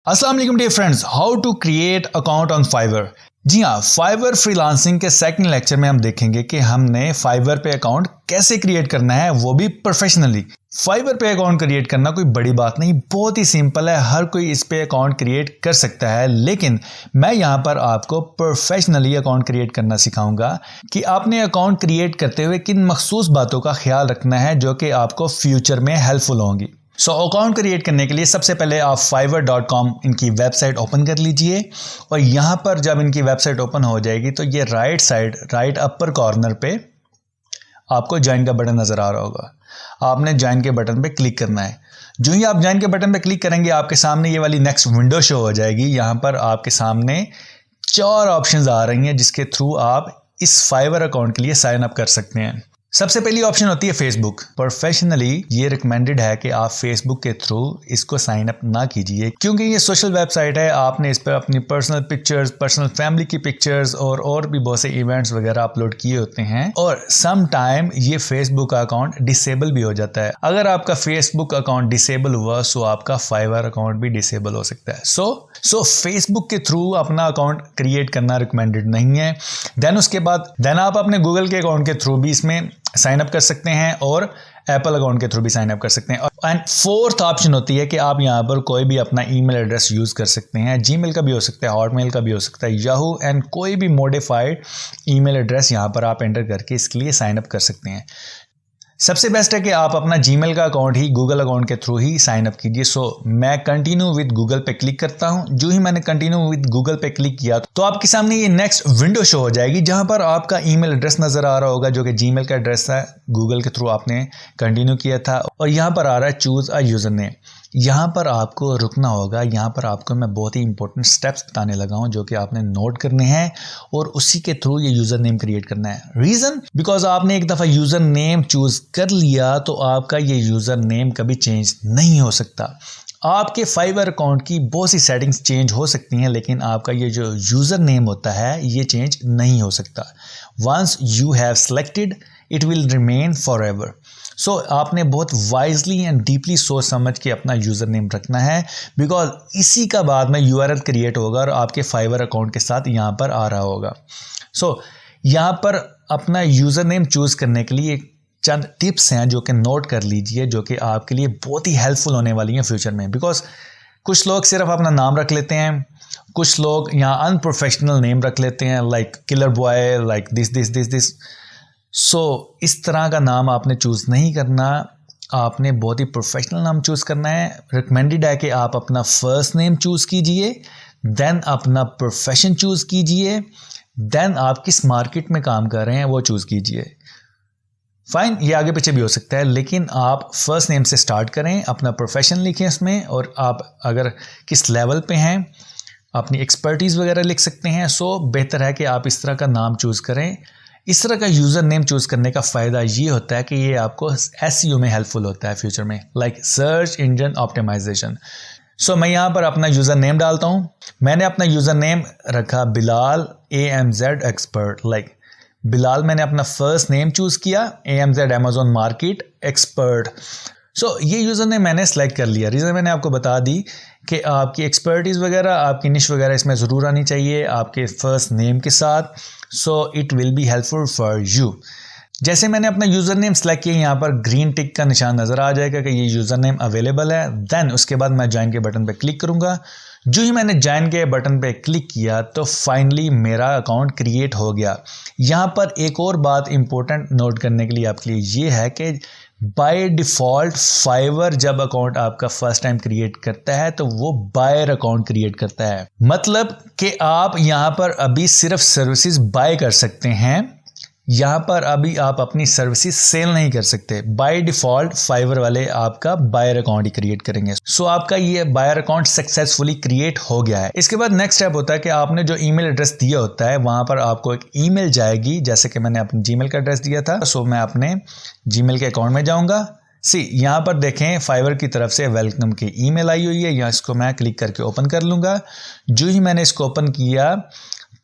अस्सलाम वालेकुम dear friends, how to create account on Fiverr. जी हाँ, फाइवर फ्रीलांसिंग के सेकंड लेक्चर में हम देखेंगे कि हमने फाइवर पे अकाउंट कैसे क्रिएट करना है, वो भी प्रोफेशनली। फाइवर पे अकाउंट क्रिएट करना कोई बड़ी बात नहीं, बहुत ही सिंपल है, हर कोई इस पे अकाउंट क्रिएट कर सकता है। लेकिन मैं यहाँ पर आपको प्रोफेशनली अकाउंट क्रिएट करना सिखाऊंगा कि आपने अकाउंट क्रिएट करते हुए किन मखसूस बातों का ख्याल रखना है जो कि आपको फ्यूचर में हेल्पफुल होंगी। अकाउंट क्रिएट करने के लिए सबसे पहले आप fiverr.com इनकी वेबसाइट ओपन कर लीजिए और यहाँ पर जब इनकी वेबसाइट ओपन हो जाएगी तो ये राइट अपर कॉर्नर पे आपको ज्वाइन का बटन नज़र आ रहा होगा। आपने ज्वाइन के बटन पे क्लिक करना है। जो ही आप ज्वाइन के बटन पे क्लिक करेंगे आपके सामने ये वाली नेक्स्ट विंडो शो हो जाएगी। यहाँ पर आपके सामने 4 ऑप्शंस आ रही हैं जिसके थ्रू आप इस फाइवर अकाउंट के लिए साइन अप कर सकते हैं। सबसे पहली ऑप्शन होती है फेसबुक। प्रोफेशनली ये रिकमेंडेड है कि आप फेसबुक के थ्रू इसको साइन अप ना कीजिए क्योंकि ये सोशल वेबसाइट है। आपने इस पर अपनी पर्सनल पिक्चर्स, पर्सनल फैमिली की पिक्चर्स और भी बहुत से इवेंट्स वगैरह अपलोड किए होते हैं और सम टाइम ये फेसबुक का अकाउंट डिसेबल भी हो जाता है। अगर आपका फेसबुक अकाउंट डिसेबल हुआ सो आपका फाइवर अकाउंट भी डिसेबल हो सकता है। सो फेसबुक के थ्रू अपना अकाउंट क्रिएट करना रिकमेंडेड नहीं है। देन आप अपने गूगल के अकाउंट के थ्रू भी इसमें साइन अप कर सकते हैं और एप्पल अकाउंट के थ्रू भी साइन अप कर सकते हैं। एंड फोर्थ ऑप्शन होती है कि आप यहाँ पर कोई भी अपना ईमेल एड्रेस यूज़ कर सकते हैं। जीमेल का भी हो सकता है, हॉटमेल का भी हो सकता है, याहू एंड कोई भी मॉडिफाइड ईमेल एड्रेस यहाँ पर आप एंटर करके इसके लिए साइन अप कर सकते हैं। सबसे बेस्ट है कि आप अपना जीमेल का अकाउंट ही गूगल अकाउंट के थ्रू ही साइन अप कीजिए। मैं कंटिन्यू विद गूगल पे क्लिक करता हूं। जो ही मैंने कंटिन्यू विद गूगल पे क्लिक किया तो आपके सामने ये नेक्स्ट विंडो शो हो जाएगी जहां पर आपका ईमेल एड्रेस नजर आ रहा होगा जो कि जीमेल का एड्रेस है, गूगल के थ्रू आपने कंटिन्यू किया था। और यहाँ पर आ रहा है चूज अ यूजर नेम। यहाँ पर आपको रुकना होगा। यहाँ पर आपको मैं बहुत ही इंपॉर्टेंट स्टेप्स बताने लगा हूँ जो कि आपने नोट करने हैं और उसी के थ्रू ये यूज़र नेम क्रिएट करना है। रीज़न बिकॉज आपने एक दफ़ा यूज़र नेम चूज़ कर लिया तो आपका ये यूज़र नेम कभी चेंज नहीं हो सकता। आपके फाइवर अकाउंट की बहुत सी सेटिंग्स चेंज हो सकती हैं लेकिन आपका ये जो यूज़र नेम होता है ये चेंज नहीं हो सकता। Once you have selected it will remain for ever. आपने बहुत वाइजली एंड डीपली सोच समझ के अपना यूज़र नेम रखना है बिकॉज इसी का बाद में URL क्रिएट होगा और आपके फाइवर अकाउंट के साथ यहाँ पर आ रहा होगा। यहाँ पर अपना यूज़र नेम चूज़ करने के लिए चंद टिप्स हैं जो कि नोट कर लीजिए जो कि आपके लिए बहुत ही हेल्पफुल होने वाली हैं फ्यूचर में। बिकॉज कुछ लोग सिर्फ अपना नाम रख लेते हैं, कुछ लोग यहाँ अनप्रोफेशनल नेम रख लेते हैं like killer boy, like this. इस तरह का नाम आपने चूज़ नहीं करना। आपने बहुत ही प्रोफेशनल नाम चूज़ करना है। रिकमेंडेड है कि आप अपना फर्स्ट नेम चूज़ कीजिए, देन अपना प्रोफेशन चूज़ कीजिए, देन आप किस मार्केट में काम कर रहे हैं वो चूज़ कीजिए। फाइन, ये आगे पीछे भी हो सकता है लेकिन आप फर्स्ट नेम से स्टार्ट करें, अपना प्रोफेशन लिखें इसमें और आप अगर किस लेवल पे हैं अपनी एक्सपर्टीज़ वगैरह लिख सकते हैं। बेहतर है कि आप इस तरह का नाम चूज़ करें। इस तरह का यूज़र नेम चूज़ करने का फ़ायदा ये होता है कि ये आपको SEO में हेल्पफुल होता है फ्यूचर में, लाइक सर्च इंजन ऑप्टिमाइजेशन। मैं यहाँ पर अपना यूज़र नेम डालता हूँ। मैंने अपना यूज़र नेम रखा Bilal AMZ expert. Like Bilal मैंने अपना फर्स्ट नेम चूज़ किया, AMZ अमेज़न मार्केट एक्सपर्ट। ये यूज़र नेम मैंने सेलेक्ट कर लिया। रीज़न मैंने आपको बता दी कि आपकी एक्सपर्टीज़ वगैरह, आपकी निश वगैरह इसमें ज़रूर आनी चाहिए आपके फर्स्ट नेम के साथ। It will be helpful for you. जैसे मैंने अपना यूज़र नेम सेलेक्ट किया, यहाँ पर ग्रीन टिक का निशान नज़र आ जाएगा कि ये यूज़र नेम अवेलेबल है। देन उसके बाद मैं ज्वाइन के बटन पे क्लिक करूँगा। जो ही मैंने ज्वाइन के बटन पे क्लिक किया तो फाइनली मेरा अकाउंट क्रिएट हो गया। यहाँ पर एक और बात इंपॉर्टेंट नोट करने के लिए आपके लिए ये है कि बाय डिफ़ॉल्ट फाइवर जब अकाउंट आपका फर्स्ट टाइम क्रिएट करता है तो वो बायर अकाउंट क्रिएट करता है। मतलब कि आप यहाँ पर अभी सिर्फ सर्विसेज बाय कर सकते हैं, यहाँ पर अभी आप अपनी सर्विसेज सेल नहीं कर सकते। बाय डिफ़ॉल्ट फाइवर वाले आपका बायर अकाउंट ही क्रिएट करेंगे। आपका ये बायर अकाउंट सक्सेसफुली क्रिएट हो गया है। इसके बाद नेक्स्ट स्टेप होता है कि आपने जो ईमेल एड्रेस दिया होता है वहाँ पर आपको एक ईमेल जाएगी। जैसे कि मैंने अपने जीमेल का एड्रेस दिया था, मैं अपने जीमेल के अकाउंट में जाऊँगा। यहाँ पर देखें फाइवर की तरफ से वेलकम की ईमेल आई हुई है। यहाँ इसको मैं क्लिक करके ओपन कर लूँगा। जो ही मैंने इसको ओपन किया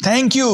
Thank you.